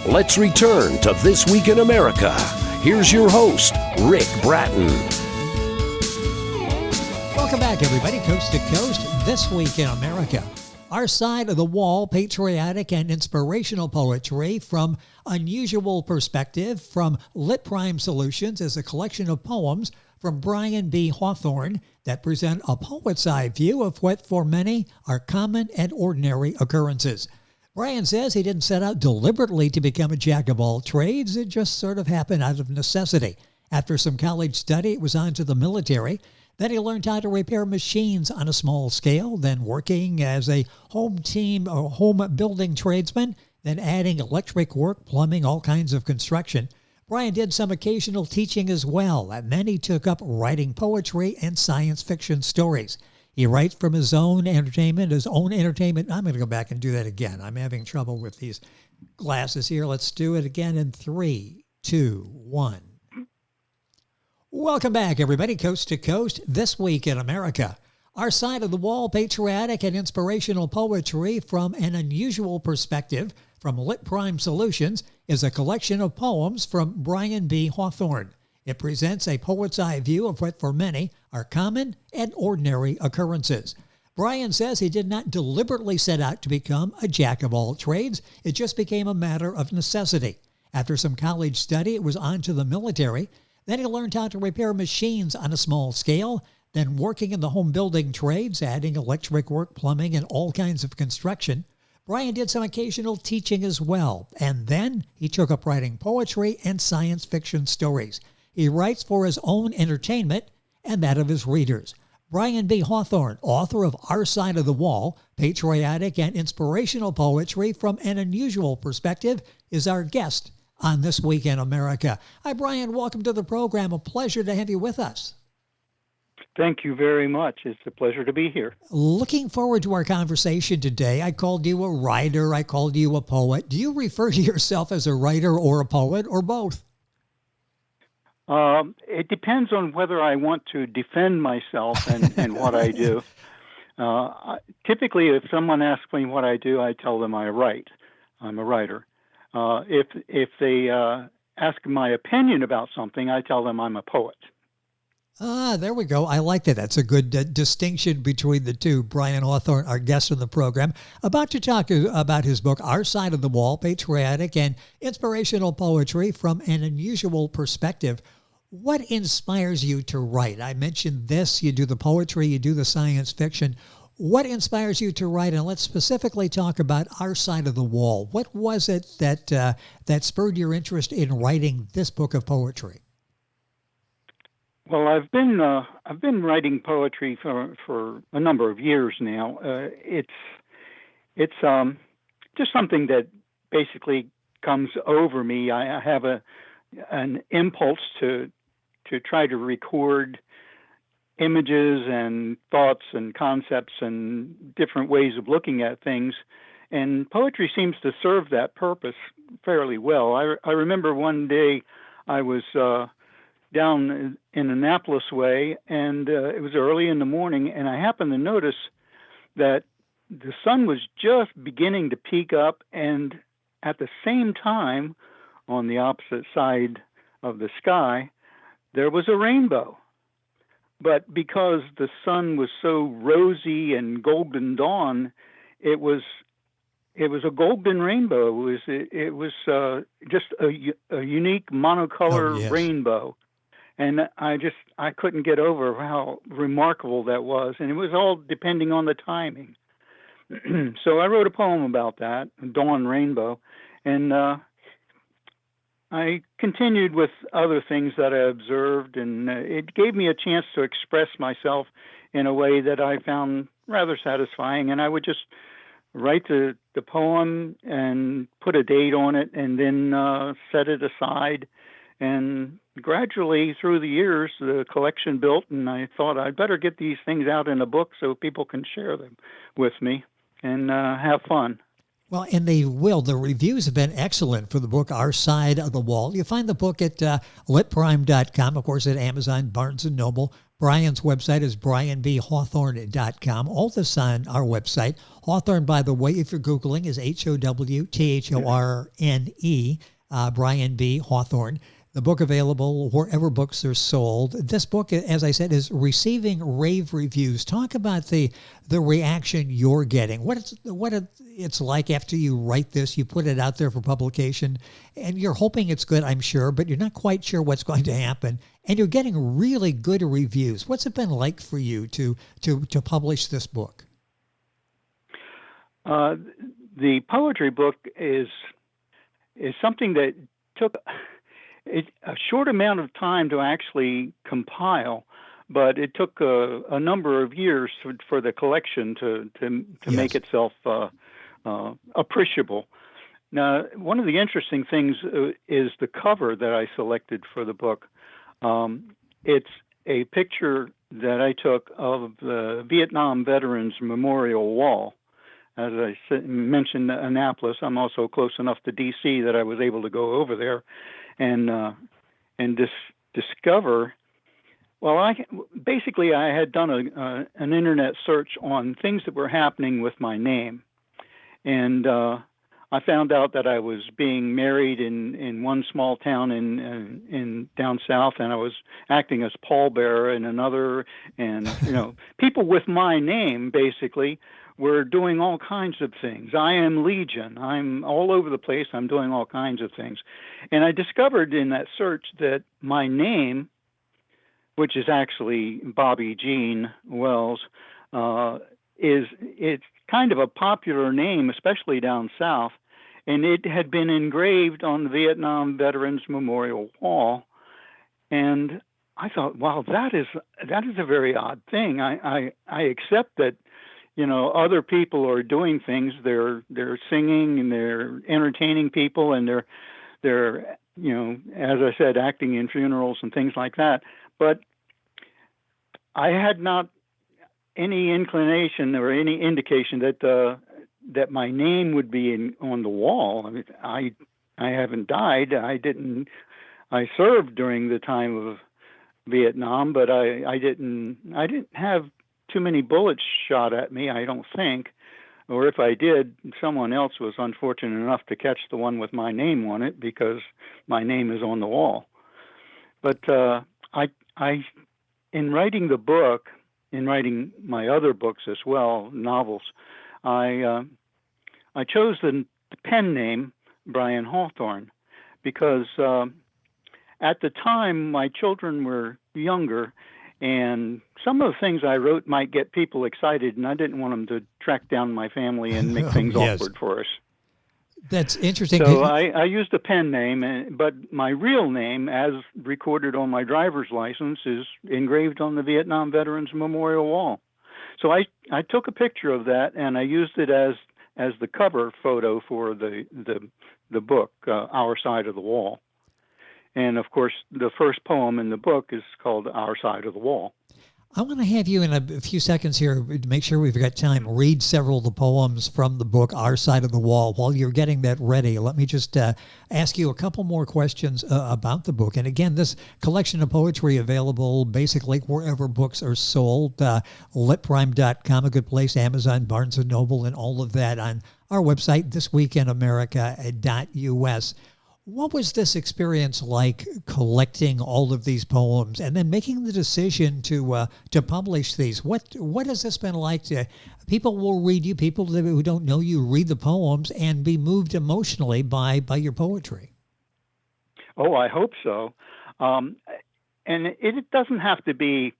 Let's return to This Week in America. Here's your host, Rick Bratton. Welcome back, everybody, coast to coast, This Week in America. Our Side of the Wall, Patriotic and Inspirational Poetry from Unusual Perspective from Lit Prime Solutions is a collection of poems from Brian B. Hawthorne that present a poet's eye view of what for many are common and ordinary occurrences. Brian says he didn't set out deliberately to become a jack of all trades. It just sort of happened out of necessity. After some college study, it was on to the military. Then he learned how to repair machines on a small scale, then working as a home building tradesman, then adding electric work, plumbing, all kinds of construction. Brian did some occasional teaching as well, and then he took up writing poetry and science fiction stories. He writes from his own entertainment. I'm going to go back and do that again. I'm having trouble with these glasses here. Let's do it again in 3, 2, 1. Welcome back, everybody, coast to coast, This Week in America. Our Side of the Wall, Patriotic and Inspirational Poetry from an Unusual Perspective from Lit Prime Solutions is a collection of poems from Brian B. Hawthorne. It presents a poet's eye view of what for many are common and ordinary occurrences. Brian says he did not deliberately set out to become a jack of all trades. It just became a matter of necessity. After some college study, it was on to the military. Then he learned how to repair machines on a small scale, then working in the home building trades, adding electric work, plumbing, and all kinds of construction. Brian did some occasional teaching as well, and then he took up writing poetry and science fiction stories. He writes for his own entertainment and that of his readers. Brian B. Hawthorne, author of Our Side of the Wall, Patriotic and Inspirational Poetry from an Unusual Perspective, is our guest on This Week in America. Hi, Brian. Welcome to the program. A pleasure to have you with us. Thank you very much. It's a pleasure to be here. Looking forward to our conversation today. I called you a writer. I called you a poet. Do you refer to yourself as a writer or a poet or both? It depends on whether I want to defend myself and what I do. Typically, if someone asks me what I do, I tell them I write. I'm a writer. If they ask my opinion about something, I tell them I'm a poet. There we go. I like that. That's a good distinction between the two. Brian Hawthorne, our guest on the program, about to talk about his book, Our Side of the Wall, Patriotic and Inspirational Poetry from an Unusual Perspective. What inspires you to write? I mentioned this. You do the poetry, you do the science fiction. What inspires you to write? And let's specifically talk about Our Side of the Wall. What was it that spurred your interest in writing this book of poetry? Well, I've been writing poetry for a number of years now. It's just something that basically comes over me. I have an impulse to try to record images and thoughts and concepts and different ways of looking at things, and poetry seems to serve that purpose fairly well. I remember one day I was down in Annapolis way, and it was early in the morning, and I happened to notice that the sun was just beginning to peak up, and at the same time, on the opposite side of the sky, there was a rainbow. But because the sun was so rosy and golden dawn, it was a golden rainbow. It was just a unique monocolor rainbow. And I couldn't get over how remarkable that was. And it was all depending on the timing. So I wrote a poem about that, Dawn Rainbow. And I continued with other things that I observed. And it gave me a chance to express myself in a way that I found rather satisfying. And I would just write the poem and put a date on it and then set it aside. And gradually through the years, the collection built, and I thought I'd better get these things out in a book so people can share them with me and have fun. Well, and they will. The reviews have been excellent for the book, Our Side of the Wall. You find the book at litprime.com, of course, at Amazon, Barnes & Noble, Brian's website is brianbhawthorne.com. All this on our website. Hawthorne, by the way, if you're Googling, is Howthorne, Brian B. Hawthorne. The book available wherever books are sold. This book, as I said, is receiving rave reviews. Talk about the reaction you're getting. What it's like after you write this, you put it out there for publication, and you're hoping it's good, I'm sure, but you're not quite sure what's going to happen. And you're getting really good reviews. What's it been like for you to publish this book? The poetry book is something that took a short amount of time to actually compile, but it took a number of years for the collection to Yes. make itself appreciable. Now, one of the interesting things is the cover that I selected for the book. It's a picture that I took of the Vietnam Veterans Memorial Wall. As I mentioned, Annapolis, I'm also close enough to D.C. that I was able to go over there and discover. Well, I had done an internet search on things that were happening with my name, and I found out that I was being married in one small town in down south, and I was acting as pallbearer in another, and people with my name basically were doing all kinds of things. I am Legion. I'm all over the place. I'm doing all kinds of things. And I discovered in that search that my name, which is actually Bobby Jean Wells, it's kind of a popular name, especially down south. And it had been engraved on the Vietnam Veterans Memorial Wall. And I thought, wow, that is a very odd thing. I accept that other people are doing things. They're singing and they're entertaining people, and they're as I said, acting in funerals and things like that. But I had not any inclination or any indication that my name would be on the wall. I mean, I haven't died. I served during the time of Vietnam, but I didn't have too many bullets shot at me, I don't think. Or if I did, someone else was unfortunate enough to catch the one with my name on it, because my name is on the wall. But I in writing the book, in writing my other books as well, novels, I chose the pen name Brian Hawthorne because at the time my children were younger, and some of the things I wrote might get people excited, and I didn't want them to track down my family and make things Yes. awkward for us. That's interesting. So I used a pen name, but my real name, as recorded on my driver's license, is engraved on the Vietnam Veterans Memorial Wall. So I took a picture of that, and I used it as the cover photo for the book, Our Side of the Wall. And, of course, the first poem in the book is called Our Side of the Wall. I want to have you in a few seconds here to make sure we've got time. Read several of the poems from the book, Our Side of the Wall. While you're getting that ready, let me just ask you a couple more questions about the book. And again, this collection of poetry available basically wherever books are sold. Litprime.com, a good place, Amazon, Barnes & Noble, and all of that on our website, thisweekinamerica.us. What was this experience like, collecting all of these poems and then making the decision to publish these? What has this been like? People will read you, people who don't know you read the poems and be moved emotionally by your poetry. Oh, I hope so. And it doesn't have to be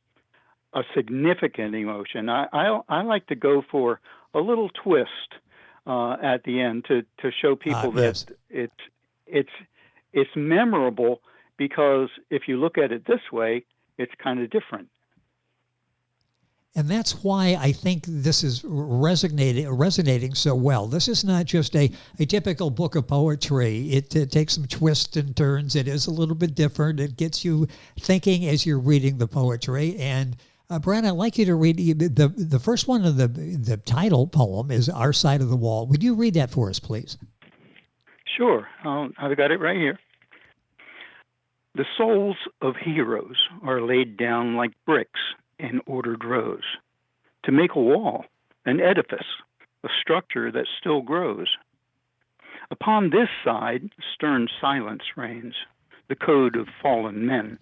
a significant emotion. I like to go for a little twist at the end to show people that yes. It's memorable, because if you look at it this way, it's kind of different. And that's why I think this is resonating so well. This is not just a typical book of poetry. It takes some twists and turns. It is a little bit different. It gets you thinking as you're reading the poetry. And Brian, I'd like you to read the first one of the title poem is Our Side of the Wall. Would you read that for us, please? Sure. I've got it right here. The souls of heroes are laid down like bricks in ordered rows to make a wall, an edifice, a structure that still grows. Upon this side, stern silence reigns, the code of fallen men.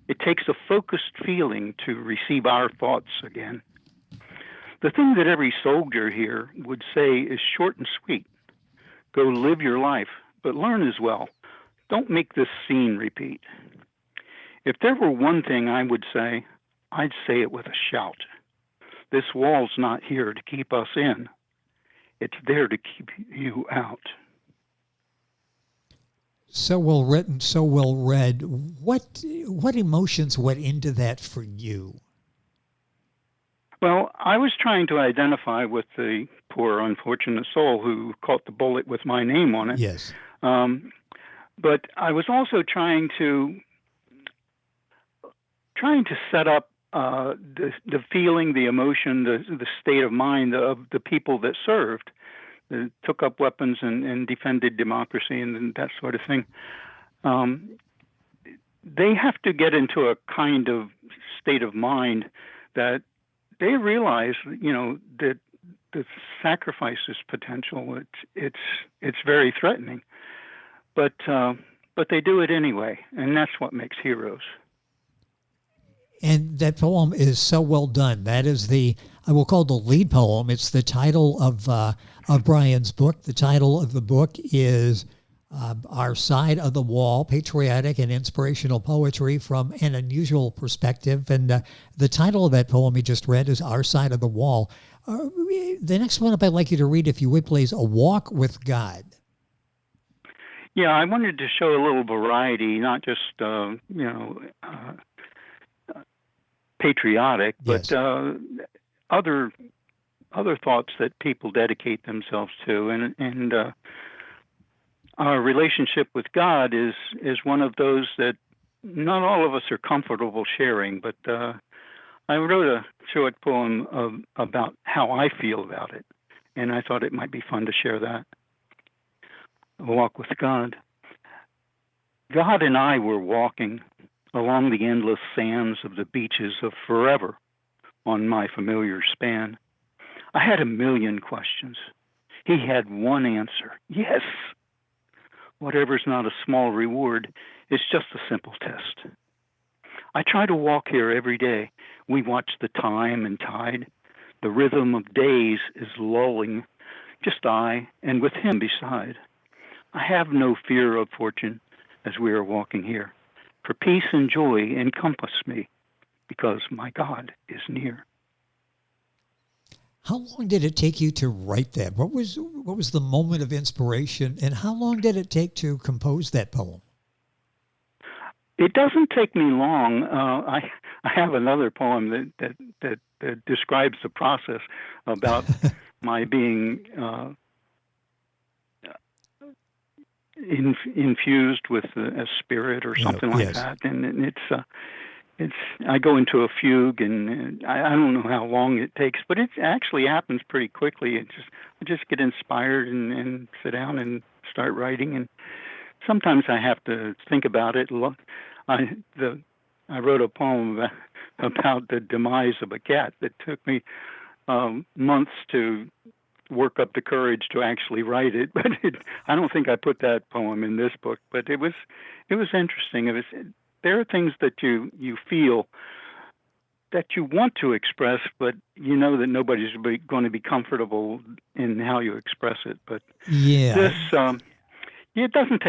It takes a focused feeling to receive our thoughts again. The thing that every soldier here would say is short and sweet. Go live your life, but learn as well. Don't make this scene repeat. If there were one thing I would say, I'd say it with a shout. This wall's not here to keep us in. It's there to keep you out. So well written, so well read. What emotions went into that for you? Well, I was trying to identify with the poor, unfortunate soul who caught the bullet with my name on it. Yes. But I was also trying to set up the feeling, the emotion, the state of mind of the people that served, that took up weapons and defended democracy and that sort of thing. They have to get into a kind of state of mind that they realize, that the sacrifice is potential. It's very threatening, but they do it anyway, and that's what makes heroes. And that poem is so well done. That is I will call it the lead poem. It's the title of Brian's book. The title of the book is Our Side of the Wall, Patriotic and Inspirational Poetry from an Unusual Perspective. And the title of that poem he just read is Our Side of the Wall. The next one up I'd like you to read, if you would please, A Walk with God. Yeah, I wanted to show a little variety, not just, patriotic, but Yes. Other thoughts that people dedicate themselves to, and our relationship with God is one of those that not all of us are comfortable sharing. But I wrote a short poem about how I feel about it, and I thought it might be fun to share that. A Walk with God. God and I were walking along the endless sands of the beaches of forever on my familiar span. I had a million questions. He had one answer. Yes. Whatever's not a small reward is just a simple test. I try to walk here every day. We watch the time and tide. The rhythm of days is lulling, just I and with him beside. I have no fear of fortune as we are walking here. For peace and joy encompass me, because my God is near. How long did it take you to write that? What was the moment of inspiration, and how long did it take to compose that poem? It doesn't take me long. I have another poem that describes the process about my being infused with a spirit or something like yes. that, and it's I go into a fugue, and I don't know how long it takes, but it actually happens pretty quickly. I just get inspired and sit down and start writing, and sometimes I have to think about it. I wrote a poem about the demise of a cat that took me months to work up the courage to actually write it, but I don't think I put that poem in this book. But it was interesting. There are things that you feel that you want to express, but you know that nobody's going to be comfortable in how you express it. But this it doesn't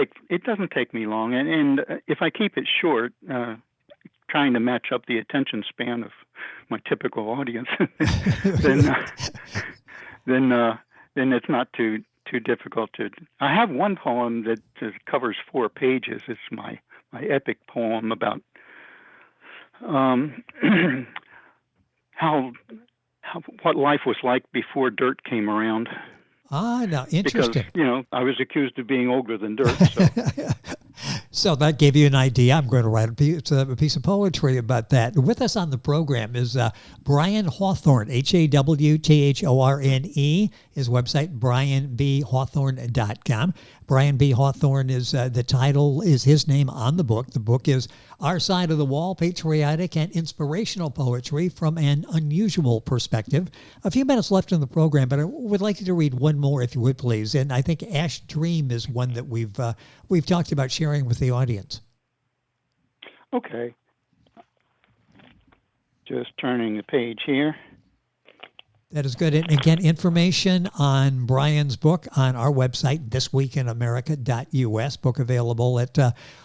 take me long, and if I keep it short, trying to match up the attention span of my typical audience, then it's not too difficult to. I have one poem that covers 4 pages. It's my epic poem about how what life was like before dirt came around. Now interesting. Because I was accused of being older than dirt. So. So that gave you an idea. I'm going to write a piece of poetry about that. With us on the program is Brian Hawthorne, Hawthorne. His website, brianbhawthorne.com. Brian B. Hawthorne is the title is his name on the book. The book is Our Side of the Wall, Patriotic and Inspirational Poetry from an Unusual Perspective. A few minutes left in the program, but I would like you to read one more, if you would, please. And I think Ash Dream is one that we've talked about sharing with the audience. Okay. Just turning the page here. That is good. And again, information on Brian's book on our website, thisweekinamerica.us. Book available at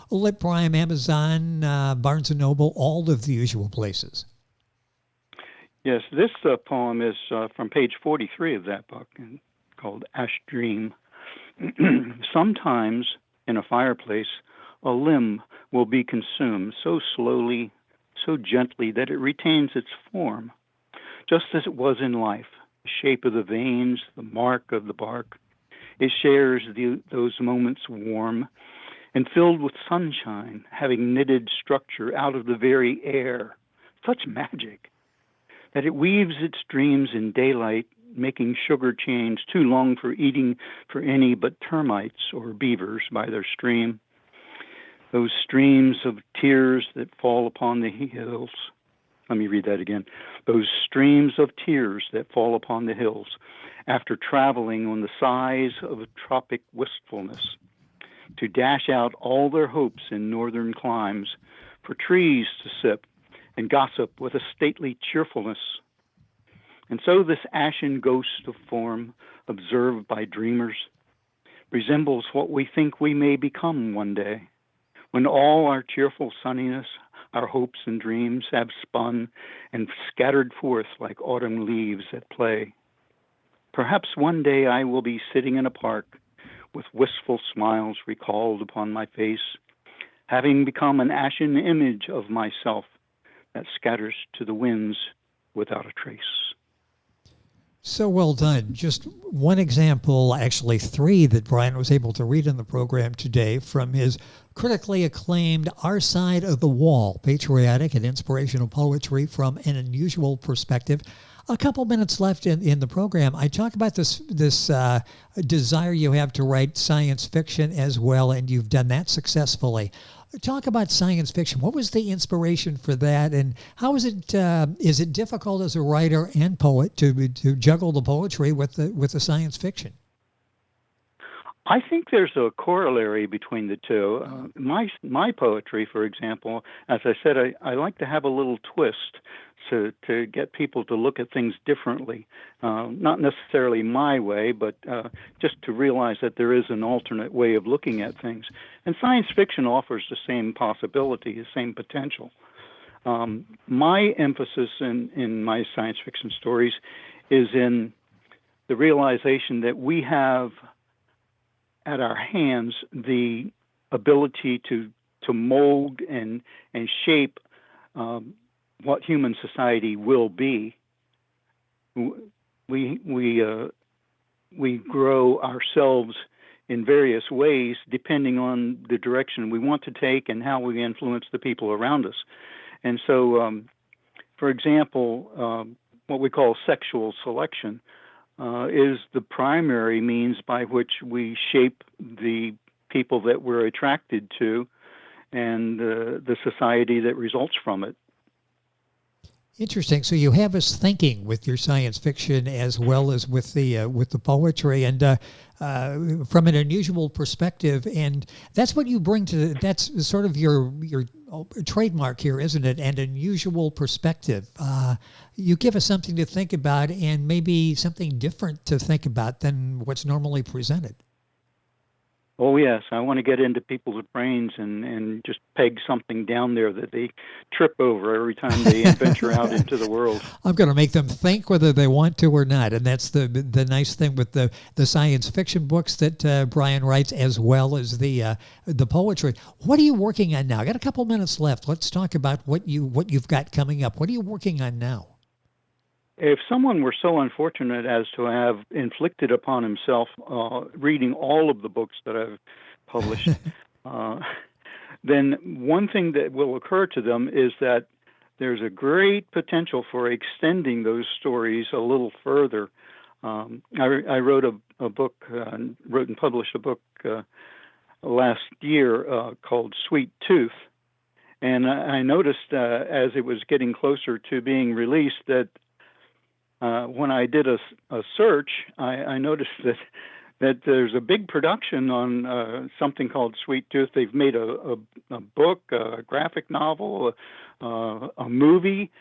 Lit Prime, Amazon, Barnes & Noble, all of the usual places. Yes, this poem is from page 43 of that book, called Ash Dream. Sometimes in a fireplace, a limb will be consumed so slowly, so gently that it retains its form, just as it was in life, the shape of the veins, the mark of the bark. It shares those moments warm and filled with sunshine, having knitted structure out of the very air. Such magic that it weaves its dreams in daylight, making sugar chains too long for eating for any but termites or beavers by their stream. Those streams of tears that fall upon the hills. Let me read that again. Those streams of tears that fall upon the hills after traveling on the sighs of a tropic wistfulness, to dash out all their hopes in northern climes, for trees to sip and gossip with a stately cheerfulness. And so this ashen ghost of form, observed by dreamers, resembles what we think we may become one day, when all our cheerful sunniness, our hopes and dreams have spun and scattered forth like autumn leaves at play. Perhaps one day I will be sitting in a park with wistful smiles recalled upon my face, having become an ashen image of myself that scatters to the winds without a trace. So well done. Just one example, actually three, that Brian was able to read in the program today from his critically acclaimed Our Side of the Wall, Patriotic and Inspirational Poetry from an Unusual Perspective. A couple minutes left in the program. I talk about this desire you have to write science fiction as well, and you've done that successfully. Talk about science fiction. What was the inspiration for that, and how is it difficult as a writer and poet to juggle the poetry with the science fiction? I think there's a corollary between the two. My poetry, for example, as I said, I like to have a little twist to get people to look at things differently. Not necessarily my way, but just to realize that there is an alternate way of looking at things. And science fiction offers the same possibility, the same potential. My emphasis in my science fiction stories is in the realization that we have at our hands the ability to mold and shape what human society will be. We grow ourselves in various ways depending on the direction we want to take and how we influence the people around us. And so, for example, what we call sexual selection is the primary means by which we shape the people that we're attracted to and the society that results from it. Interesting. So you have us thinking with your science fiction as well as with the poetry, and from an unusual perspective. And that's what you bring to. That's sort of your trademark here, isn't it? An unusual perspective. You give us something to think about, and maybe something different to think about than what's normally presented. Oh, yes. I want to get into people's brains and just peg something down there that they trip over every time they venture out into the world. I'm going to make them think whether they want to or not. And that's the nice thing with the science fiction books that Brian writes, as well as the poetry. What are you working on now? I got a couple minutes left. Let's talk about what you've got coming up. What are you working on now? If someone were so unfortunate as to have inflicted upon himself reading all of the books that I've published, then one thing that will occur to them is that there's a great potential for extending those stories a little further. I wrote a book, wrote and published a book last year called Sweet Tooth. And I noticed as it was getting closer to being released that when I did a search, I noticed that there's a big production on something called Sweet Tooth. They've made a book, a graphic novel, a movie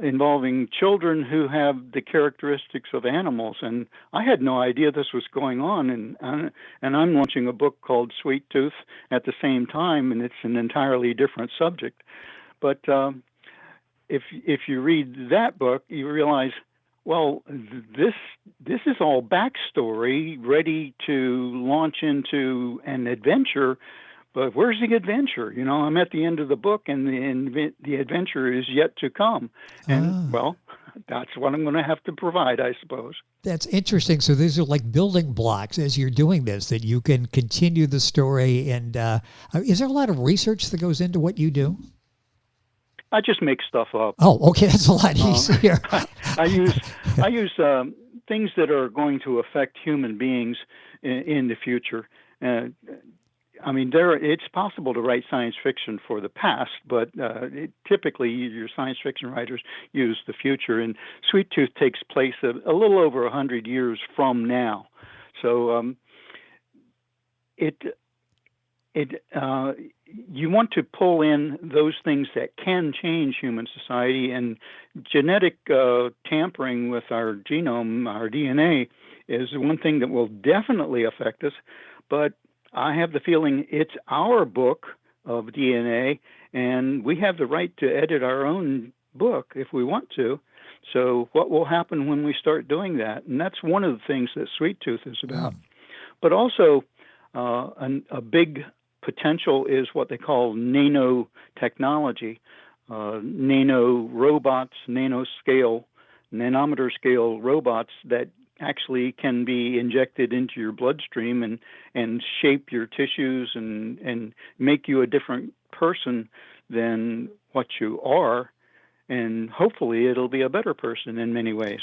involving children who have the characteristics of animals. And I had no idea this was going on. And I'm launching a book called Sweet Tooth at the same time, and it's an entirely different subject. But if you read that book, you realize, well, this is all backstory ready to launch into an adventure, but where's the adventure? I'm at the end of the book, and the adventure is yet to come. And, well, that's what I'm going to have to provide, I suppose. That's interesting. So these are like building blocks as you're doing this, that you can continue the story. And is there a lot of research that goes into what you do? I just make stuff up. Oh, okay. That's a lot easier. I use things that are going to affect human beings in the future. It's possible to write science fiction for the past, but typically your science fiction writers use the future. And Sweet Tooth takes place a little over 100 years from now. So you want to pull in those things that can change human society, and genetic tampering with our genome, our DNA, is one thing that will definitely affect us. But I have the feeling it's our book of DNA, and we have the right to edit our own book if we want to. So what will happen when we start doing that? And that's one of the things that Sweet Tooth is about. But also a big potential is what they call nanotechnology, nano robots, nanometer scale robots that actually can be injected into your bloodstream and shape your tissues and make you a different person than what you are. And hopefully it'll be a better person in many ways.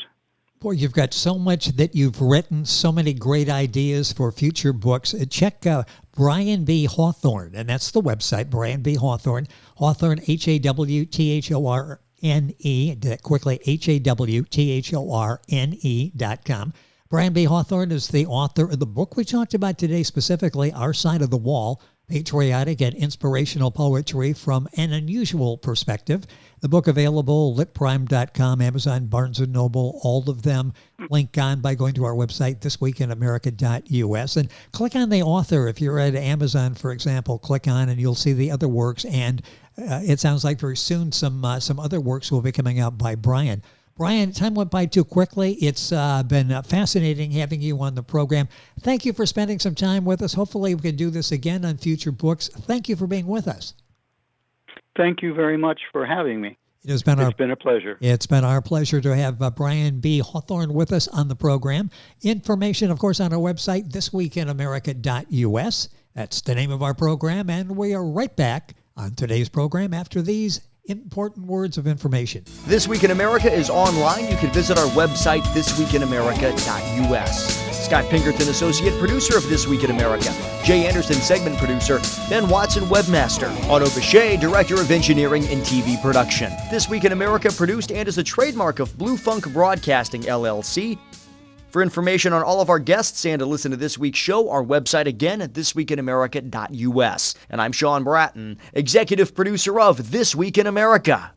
Boy, you've got so much that you've written, so many great ideas for future books. Check Brian B. Hawthorne, and that's the website, Brian B. Hawthorne. Hawthorne, Hawthorne, quickly, Hawthorne.com. Brian B. Hawthorne is the author of the book we talked about today, specifically Our Side of the Wall, Patriotic and Inspirational Poetry from an Unusual Perspective. The book available, litprime.com, Amazon, Barnes & Noble, all of them. Link on by going to our website, thisweekinamerica.us. And click on the author. If you're at Amazon, for example, click on and you'll see the other works. And it sounds like very soon some other works will be coming out by Brian. Brian, time went by too quickly. It's been fascinating having you on the program. Thank you for spending some time with us. Hopefully we can do this again on future books. Thank you for being with us. Thank you very much for having me. It's been a pleasure. It's been our pleasure to have Brian B. Hawthorne with us on the program. Information, of course, on our website, thisweekinamerica.us. That's the name of our program, and we are right back on today's program after these important words of information. This Week in America is online. You can visit our website, thisweekinamerica.us. Scott Pinkerton, associate producer of This Week in America. Jay Anderson, segment producer. Ben Watson, webmaster. Otto Bechet, director of engineering and TV production. This Week in America produced and is a trademark of Blue Funk Broadcasting, LLC. For information on all of our guests and to listen to this week's show, our website again at thisweekinamerica.us. And I'm Sean Bratton, executive producer of This Week in America.